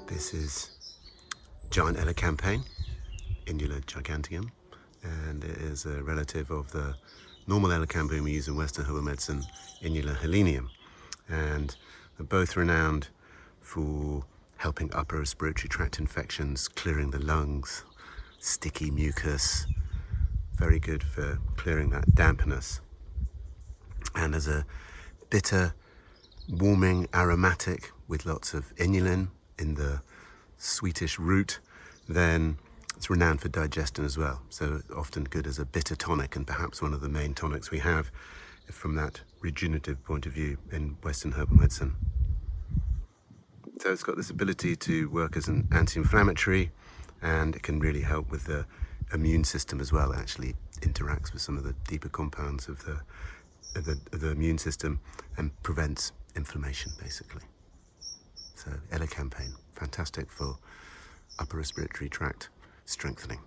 This is giant Elecampane, Inula giganteum, and it is a relative of the normal Elecampane we use in Western herbal medicine, Inula helenium. And they're both renowned for helping upper respiratory tract infections, clearing the lungs, sticky mucus, very good for clearing that dampness. And as a bitter, warming aromatic with lots of inulin in the sweetish root, then it's renowned for digestion as well. So often good as a bitter tonic, and perhaps one of the main tonics we have from that regenerative point of view in Western herbal medicine. So it's got this ability to work as an anti-inflammatory, and it can really help with the immune system as well. It actually interacts with some of the deeper compounds of the immune system and prevents inflammation, basically. So Elecampane, fantastic for upper respiratory tract strengthening.